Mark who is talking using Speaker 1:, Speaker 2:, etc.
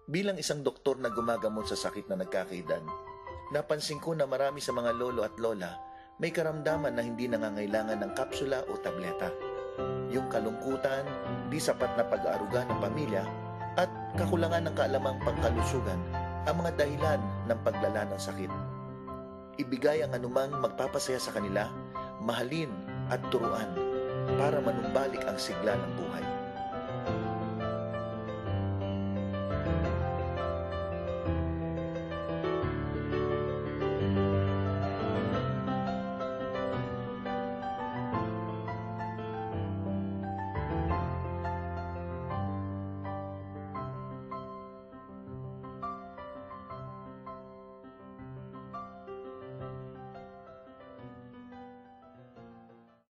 Speaker 1: Bilang isang doktor na gumagamot sa sakit na nagkakaedad, napansin ko na marami sa mga lolo at lola may karamdaman na hindi nangangailangan ng kapsula o tableta. Yung kalungkutan, di sapat na pag-aaruga ng pamilya, at kakulangan ng kaalamang pangkalusugan ang mga dahilan ng paglala ng sakit. Ibigay ang anumang magpapasaya sa kanila, mahalin at turuan para manumbalik ang sigla ng buhay.